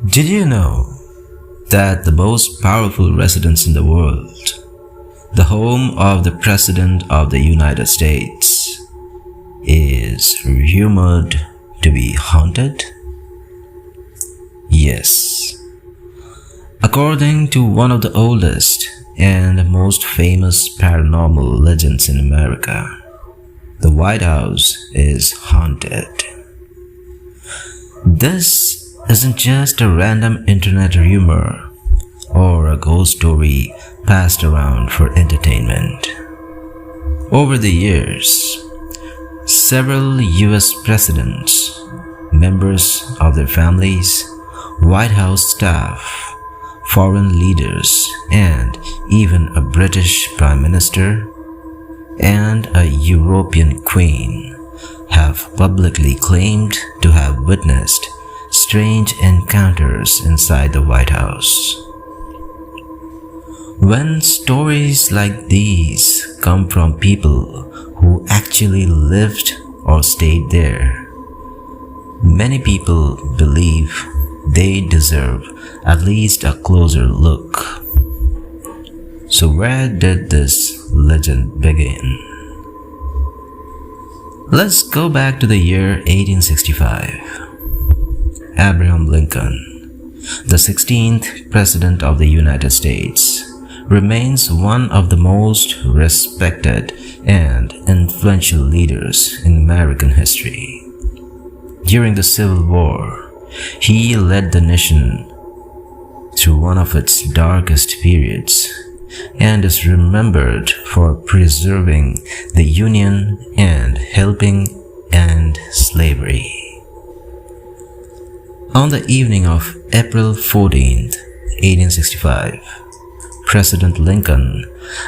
Did you know that the most powerful residence in the world, the home of the President of the United States, is rumored to be haunted? Yes. According to one of the oldest and most famous paranormal legends in America, the White House is haunted. This isn't just a random internet rumor or a ghost story passed around for entertainment. Over the years, several US presidents, members of their families, White House staff, foreign leaders, and even a British Prime Minister and a European Queen have publicly claimed to have witnessed strange encounters inside the White House. When stories like these come from people who actually lived or stayed there, many people believe they deserve at least a closer look. So where did this legend begin? Let's go back to the year 1865. Abraham Lincoln, the 16th President of the United States, remains one of the most respected and influential leaders in American history. During the Civil War, he led the nation through one of its darkest periods and is remembered for preserving the Union and helping end slavery. On the evening of April 14, 1865, President Lincoln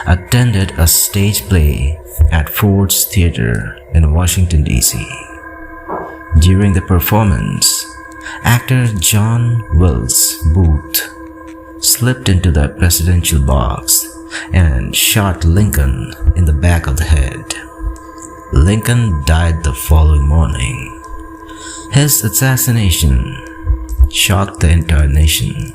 attended a stage play at Ford's Theater in Washington, D.C. During the performance, actor John Wilkes Booth slipped into the presidential box and shot Lincoln in the back of the head. Lincoln died the following morning. His assassination shocked the entire nation.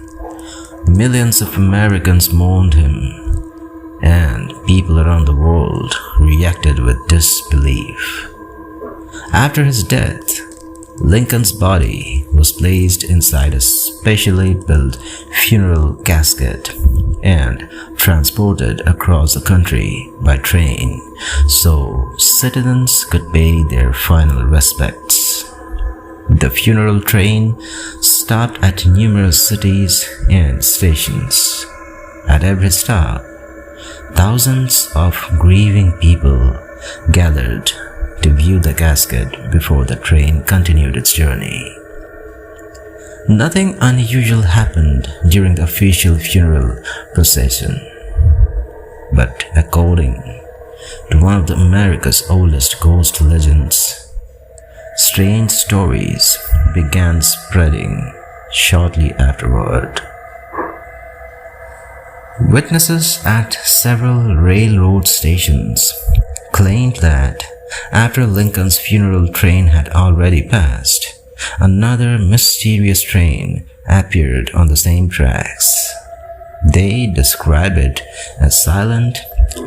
Millions of Americans mourned him, and people around the world reacted with disbelief. After his death, Lincoln's body was placed inside a specially built funeral casket and transported across the country by train so citizens could pay their final respects. The funeral train stopped at numerous cities and stations. At every stop, thousands of grieving people gathered to view the casket before the train continued its journey. Nothing unusual happened during the official funeral procession, but according to one of America's oldest ghost legends, strange stories began spreading shortly afterward. Witnesses at several railroad stations claimed that after Lincoln's funeral train had already passed, another mysterious train appeared on the same tracks. They described it as silent,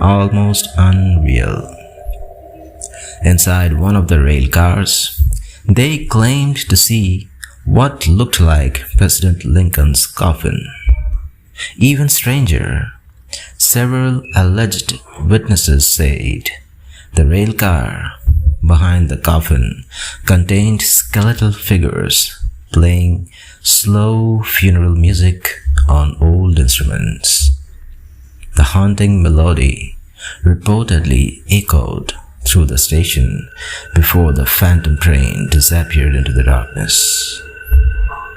almost unreal. Inside one of the rail cars, they claimed to see what looked like President Lincoln's coffin. Even stranger, several alleged witnesses said the rail car behind the coffin contained skeletal figures playing slow funeral music on old instruments. The haunting melody reportedly echoed through the station before the phantom train disappeared into the darkness.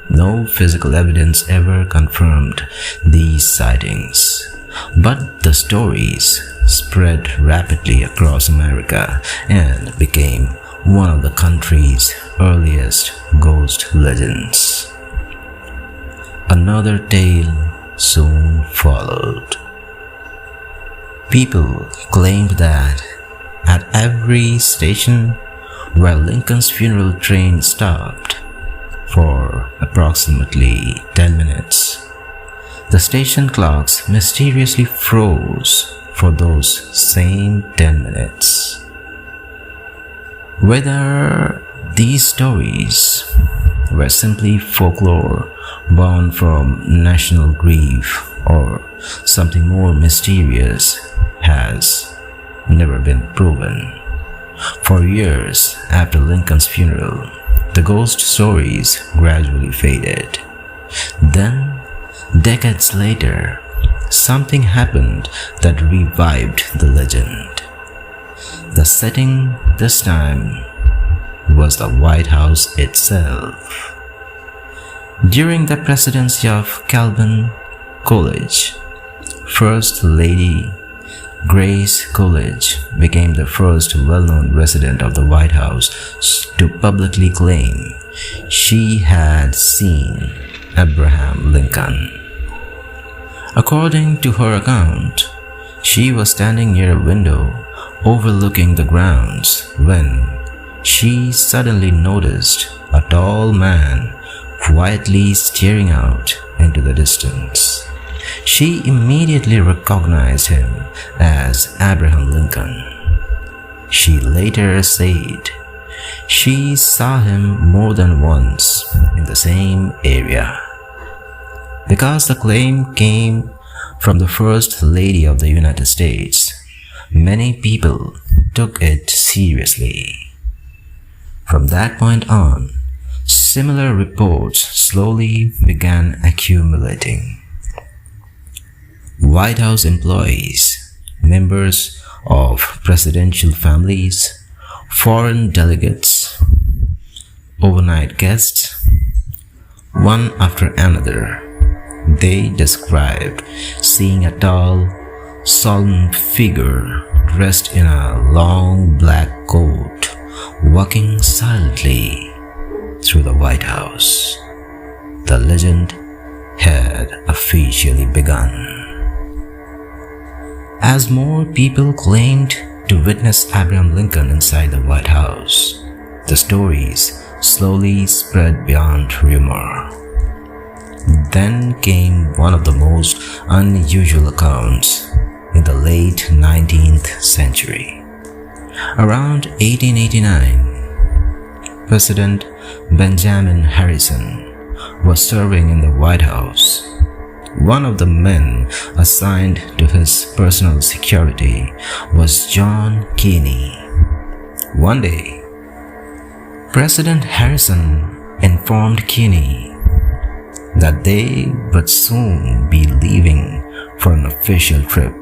No physical evidence ever confirmed these sightings, but the stories spread rapidly across America and became one of the country's earliest ghost legends. Another tale soon followed. People claimed that at every station where Lincoln's funeral train stopped for approximately 10 minutes. The station clocks mysteriously froze for those same 10 minutes. Whether these stories were simply folklore born from national grief or something more mysterious has never been proven. For years after Lincoln's funeral, the ghost stories gradually faded. Then, decades later, something happened that revived the legend. The setting this time was the White House itself. During the presidency of Calvin Coolidge, First Lady Grace Coolidge became the first well-known resident of the White House to publicly claim she had seen Abraham Lincoln. According to her account, she was standing near a window overlooking the grounds when she suddenly noticed a tall man quietly staring out into the distance. She immediately recognized him as Abraham Lincoln. She later said she saw him more than once in the same area. Because the claim came from the First Lady of the United States, many people took it seriously. From that point on, similar reports slowly began accumulating. White House employees, members of presidential families, foreign delegates, overnight guests, one after another, they described seeing a tall, solemn figure dressed in a long black coat walking silently through the White House. The legend had officially begun. As more people claimed to witness Abraham Lincoln inside the White House, the stories slowly spread beyond rumor. Then came one of the most unusual accounts in the late 19th century. Around 1889, President Benjamin Harrison was serving in the White House. One of the men assigned to his personal security was John Kennedy. One day, President Harrison informed Kennedy that they would soon be leaving for an official trip.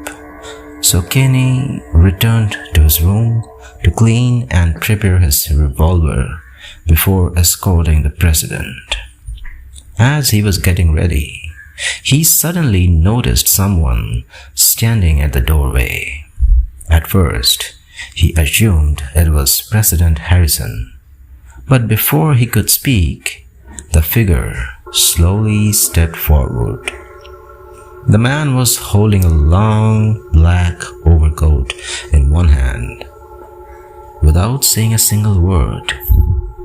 So Kennedy returned to his room to clean and prepare his revolver before escorting the president. As he was getting ready, he suddenly noticed someone standing at the doorway. At first, he assumed it was President Harrison, but before he could speak, the figure slowly stepped forward. The man was holding a long black overcoat in one hand. Without saying a single word,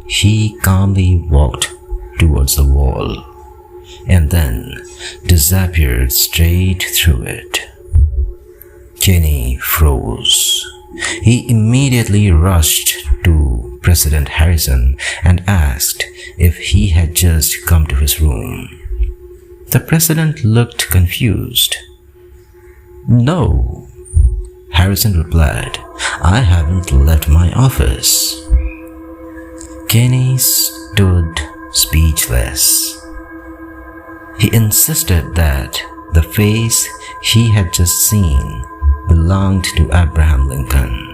he calmly walked towards the wall and then disappeared straight through it. Kennedy froze. He immediately rushed to President Harrison and asked if he had just come to his room. The president looked confused. "No," Harrison replied, "I haven't left my office." Kennedy stood speechless. He insisted that the face he had just seen belonged to Abraham Lincoln.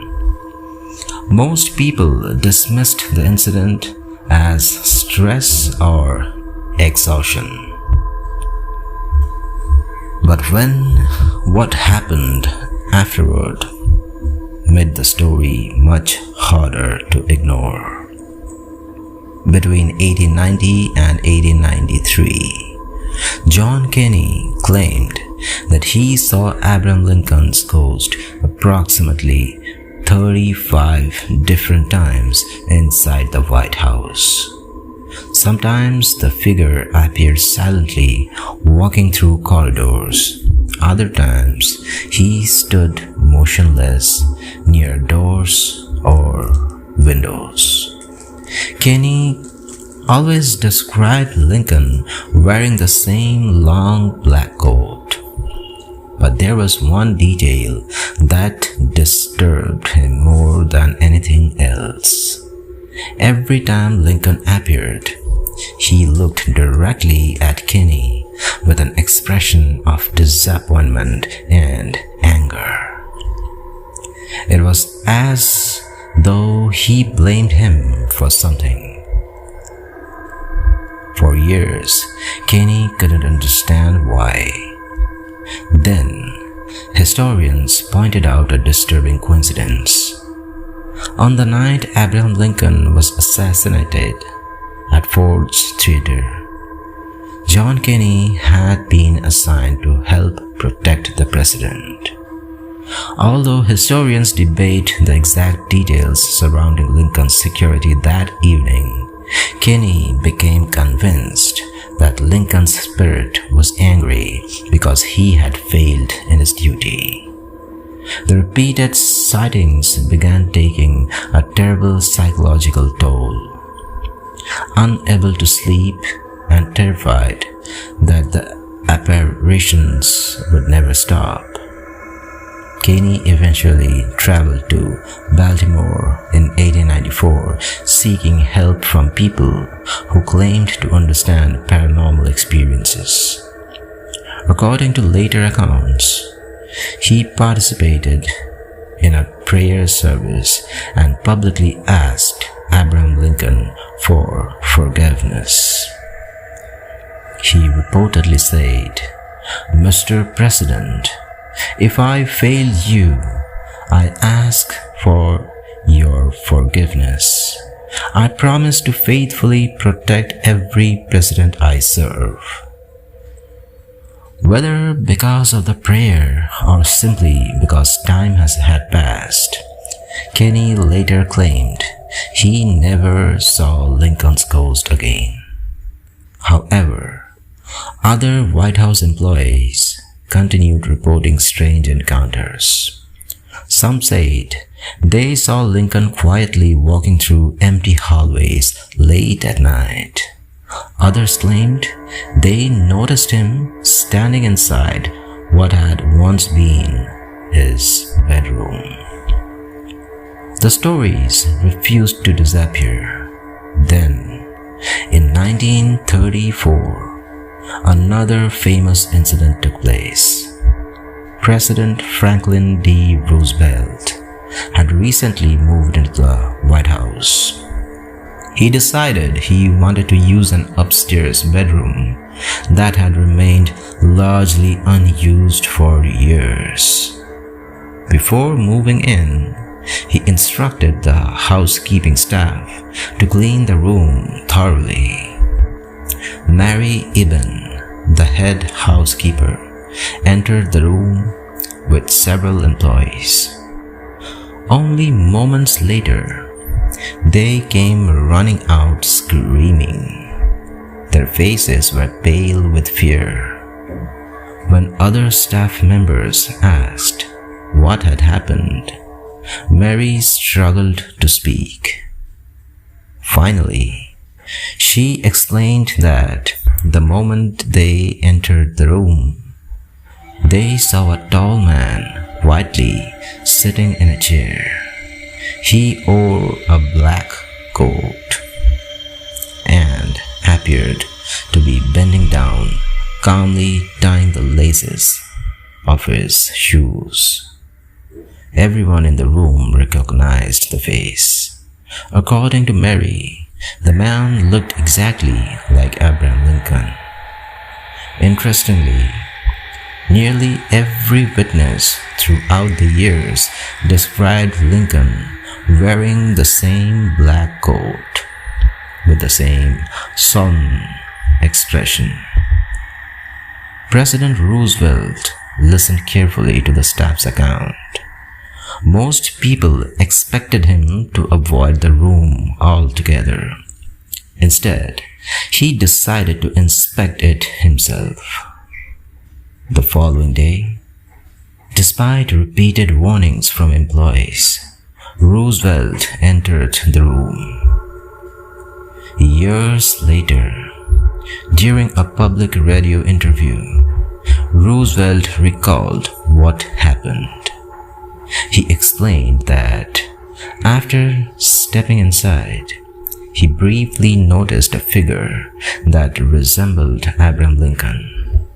Most people dismissed the incident as stress or exhaustion. But what happened afterward made the story much harder to ignore. Between 1890 and 1893, John Kennedy claimed that he saw Abraham Lincoln's ghost approximately 35 different times inside the White House. Sometimes the figure appeared silently, walking through corridors. Other times, he stood motionless near doors or windows. Kenny always described Lincoln wearing the same long black coat. But there was one detail that disturbed him more than anything else. Every time Lincoln appeared, he looked directly at Kenny with an expression of disappointment and anger. It was as though he blamed him for something. For years, Kenny couldn't understand why. Then, historians pointed out a disturbing coincidence. On the night Abraham Lincoln was assassinated at Ford's Theater, John Kenny had been assigned to help protect the president. Although historians debate the exact details surrounding Lincoln's security that evening, Kenny became convinced that Lincoln's spirit was angry because he had failed in his duty. The repeated sightings began taking a terrible psychological toll. Unable to sleep and terrified that the apparitions would never stop, Kenny eventually traveled to Baltimore in 1894 seeking help from people who claimed to understand paranormal experiences. According to later accounts, he participated in a prayer service and publicly asked Abraham Lincoln for forgiveness. He reportedly said, "Mr. President, if I failed you, I ask for your forgiveness. I promise to faithfully protect every president I serve." Whether because of the prayer or simply because time had passed, Kenny later claimed he never saw Lincoln's ghost again. However, other White House employees continued reporting strange encounters. Some said they saw Lincoln quietly walking through empty hallways late at night. Others claimed they noticed him standing inside what had once been his bedroom. The stories refused to disappear. Then, in 1934, another famous incident took place. President Franklin D. Roosevelt had recently moved into the White House. He decided he wanted to use an upstairs bedroom that had remained largely unused for years. Before moving in, he instructed the housekeeping staff to clean the room thoroughly. Mary Eben, the head housekeeper, entered the room with several employees. Only moments later, they came running out screaming. Their faces were pale with fear. When other staff members asked what had happened, Mary struggled to speak. Finally, she explained that the moment they entered the room, they saw a tall man quietly sitting in a chair. He wore a black coat and appeared to be bending down, calmly tying the laces of his shoes. Everyone in the room recognized the face. According to Mary, the man looked exactly like Abraham Lincoln. Interestingly, nearly every witness throughout the years described Lincoln wearing the same black coat with the same solemn expression. President Roosevelt listened carefully to the staff's account. Most people expected him to avoid the room altogether. Instead, he decided to inspect it himself. The following day, despite repeated warnings from employees, Roosevelt entered the room. Years later, during a public radio interview, Roosevelt recalled what happened. He explained that after stepping inside, he briefly noticed a figure that resembled Abraham Lincoln.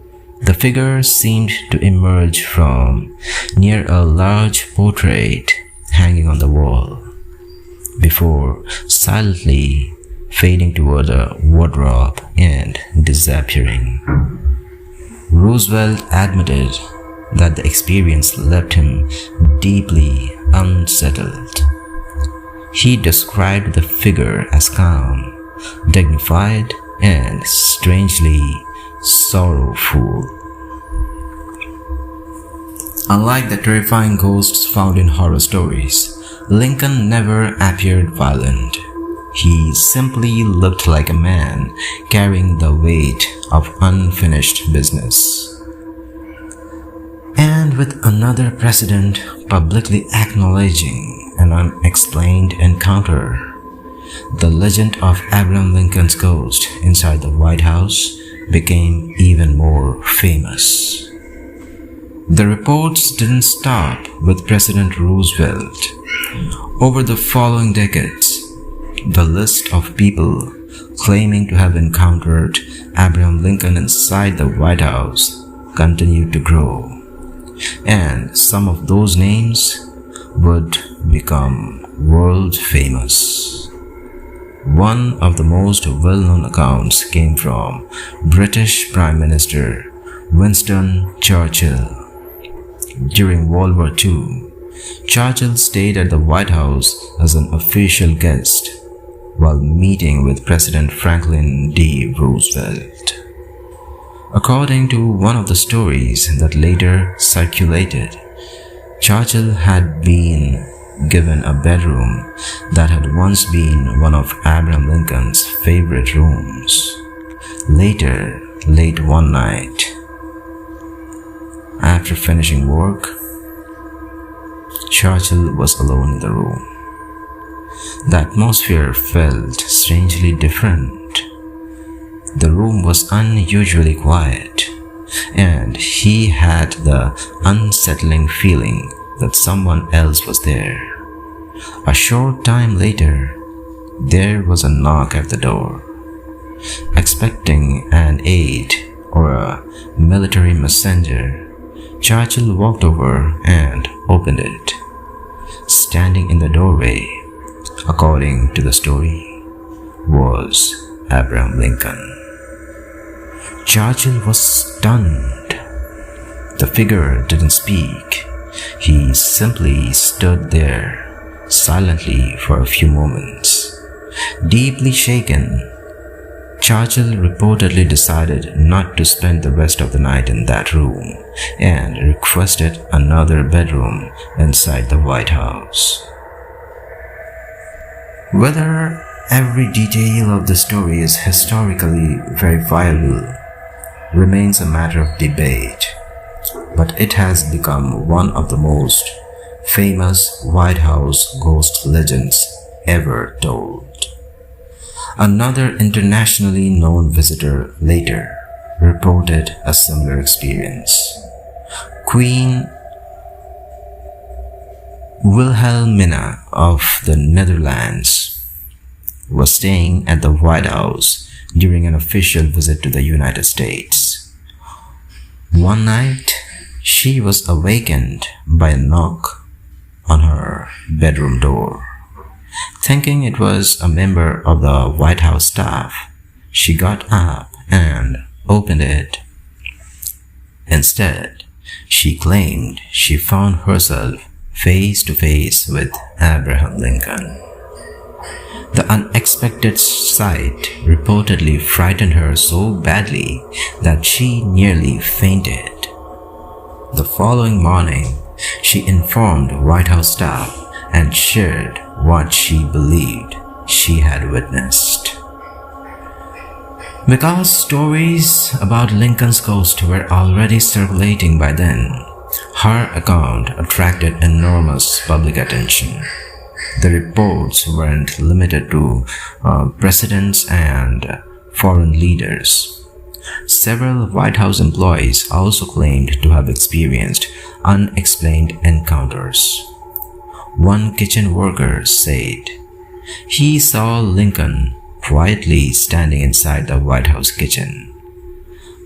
The figure seemed to emerge from near a large portrait hanging on the wall, before silently fading toward a wardrobe and disappearing. Roosevelt admitted that the experience left him deeply unsettled. He described the figure as calm, dignified, and strangely sorrowful. Unlike the terrifying ghosts found in horror stories, Lincoln never appeared violent. He simply looked like a man carrying the weight of unfinished business. And with another president publicly acknowledging an unexplained encounter, the legend of Abraham Lincoln's ghost inside the White House became even more famous. The reports didn't stop with President Roosevelt. Over the following decades, the list of people claiming to have encountered Abraham Lincoln inside the White House continued to grow, and some of those names would become world famous. One of the most well-known accounts came from British Prime Minister Winston Churchill. During World War II, Churchill stayed at the White House as an official guest while meeting with President Franklin D. Roosevelt. According to one of the stories that later circulated, Churchill had been given a bedroom that had once been one of Abraham Lincoln's favorite rooms. Later, late one night, after finishing work, Churchill was alone in the room. The atmosphere felt strangely different. The room was unusually quiet, and he had the unsettling feeling that someone else was there. A short time later, there was a knock at the door. Expecting an aide or a military messenger, Churchill walked over and opened it. Standing in the doorway, according to the story, was Abraham Lincoln. Churchill was stunned. The figure didn't speak. He simply stood there, silently for a few moments. Deeply shaken, Churchill reportedly decided not to spend the rest of the night in that room and requested another bedroom inside the White House. Whether every detail of the story is historically verifiable remains a matter of debate, but it has become one of the most famous White House ghost legends ever told. Another internationally known visitor later reported a similar experience. Queen Wilhelmina of the Netherlands was staying at the White House during an official visit to the United States. One night, she was awakened by a knock on her bedroom door. Thinking it was a member of the White House staff, she got up and opened it. Instead, she claimed she found herself face to face with Abraham Lincoln. The unexpected sight reportedly frightened her so badly that she nearly fainted. The following morning, she informed White House staff and shared what she believed she had witnessed. Because stories about Lincoln's ghost were already circulating by then, her account attracted enormous public attention. The reports weren't limited to presidents and foreign leaders. Several White House employees also claimed to have experienced unexplained encounters. One kitchen worker said he saw Lincoln quietly standing inside the White House kitchen.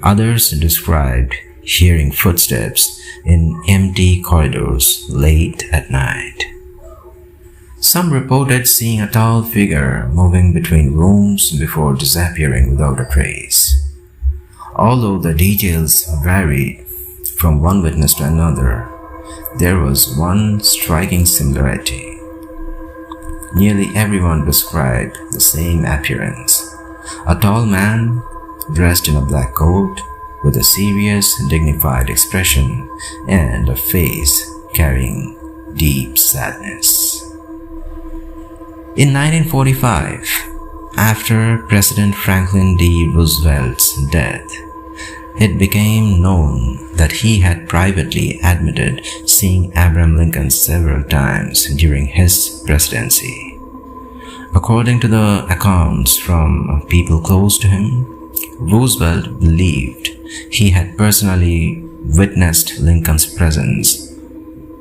Others described hearing footsteps in empty corridors late at night. Some reported seeing a tall figure moving between rooms before disappearing without a trace. Although the details varied from one witness to another, there was one striking similarity. Nearly everyone described the same appearance. A tall man dressed in a black coat with a serious, dignified expression and a face carrying deep sadness. In 1945, after President Franklin D. Roosevelt's death, it became known that he had privately admitted seeing Abraham Lincoln several times during his presidency. According to the accounts from people close to him, Roosevelt believed he had personally witnessed Lincoln's presence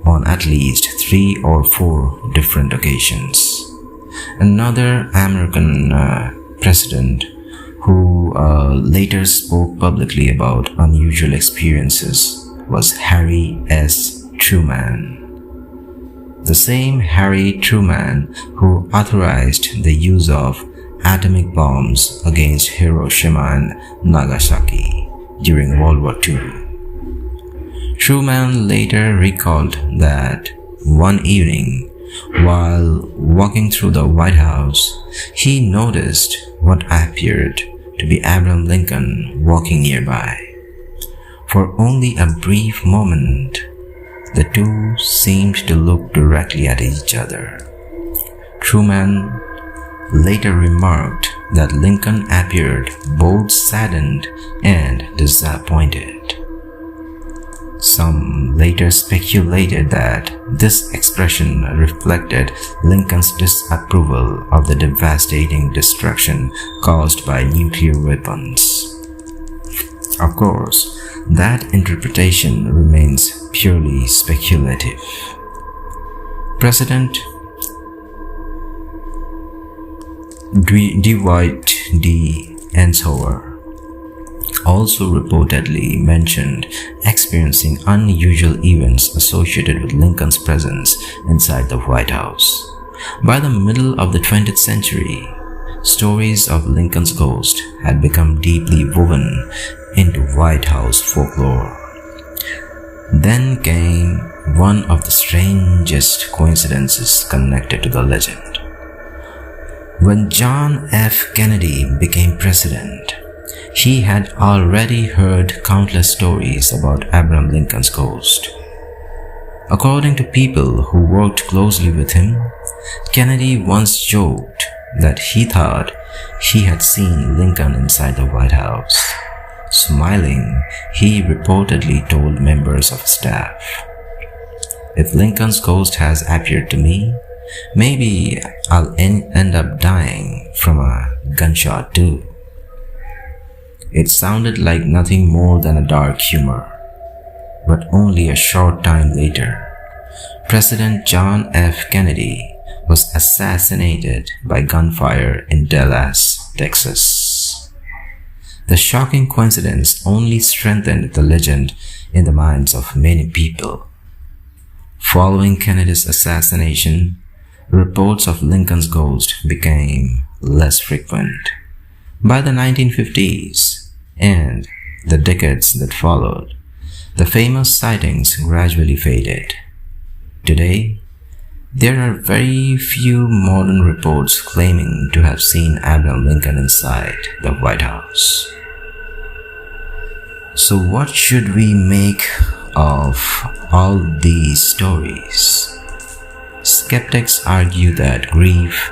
on at least 3 or 4 different occasions. Another American president who later spoke publicly about unusual experiences was Harry S. Truman. The same Harry Truman who authorized the use of atomic bombs against Hiroshima and Nagasaki during World War II. Truman later recalled that one evening, while walking through the White House, he noticed what appeared to be Abraham Lincoln walking nearby. For only a brief moment, the two seemed to look directly at each other. Truman later remarked that Lincoln appeared both saddened and disappointed. Some later speculated that this expression reflected Lincoln's disapproval of the devastating destruction caused by nuclear weapons. Of course, that interpretation remains purely speculative. President Dwight D. Eisenhower also reportedly mentioned experiencing unusual events associated with Lincoln's presence inside the White House. By the middle of the 20th century, stories of Lincoln's ghost had become deeply woven into White House folklore. Then came one of the strangest coincidences connected to the legend. When John F. Kennedy became president, he had already heard countless stories about Abraham Lincoln's ghost. According to people who worked closely with him, Kennedy once joked that he thought he had seen Lincoln inside the White House. Smiling, he reportedly told members of his staff, "If Lincoln's ghost has appeared to me, maybe I'll end up dying from a gunshot too." It sounded like nothing more than a dark humor. But only a short time later, President John F. Kennedy was assassinated by gunfire in Dallas, Texas. The shocking coincidence only strengthened the legend in the minds of many people. Following Kennedy's assassination, reports of Lincoln's ghost became less frequent. By the 1950s and the decades that followed, the famous sightings gradually faded. Today, there are very few modern reports claiming to have seen Abraham Lincoln inside the White House. So what should we make of all these stories? Skeptics argue that grief,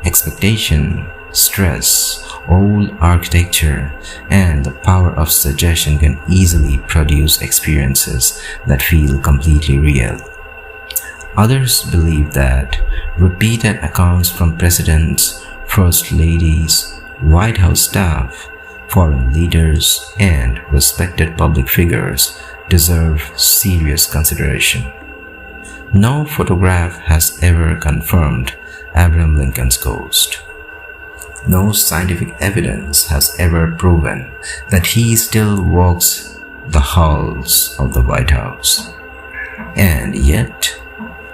expectation, stress, old architecture, and the power of suggestion can easily produce experiences that feel completely real. Others believe that repeated accounts from presidents, first ladies, White House staff, foreign leaders, and respected public figures deserve serious consideration. No photograph has ever confirmed Abraham Lincoln's ghost. No scientific evidence has ever proven that he still walks the halls of the White House. And yet,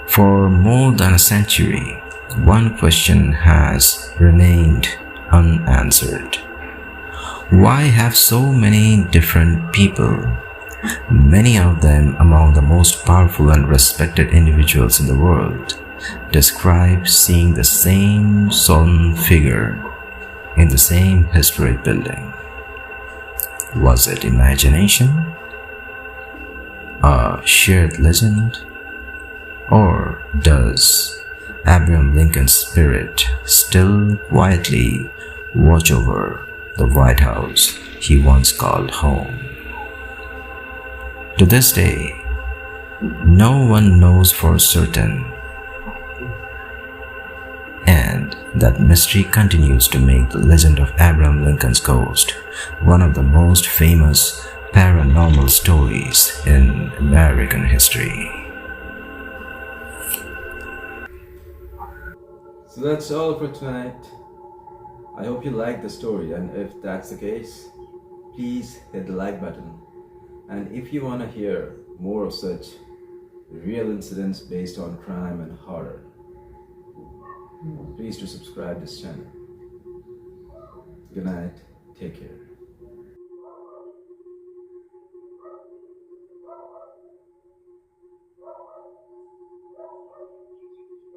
for more than a century, one question has remained unanswered. Why have so many different people, many of them among the most powerful and respected individuals in the world, describe seeing the same solemn figure in the same historic building? Was it imagination? A shared legend? Or does Abraham Lincoln's spirit still quietly watch over the White House he once called home? To this day, no one knows for certain, and that mystery continues to make the legend of Abraham Lincoln's ghost one of the most famous paranormal stories in American history. So that's all for tonight. I hope you liked the story, and if that's the case, please hit the like button. And if you want to hear more of such real incidents based on crime and horror, please do subscribe this channel. Good night. Take care.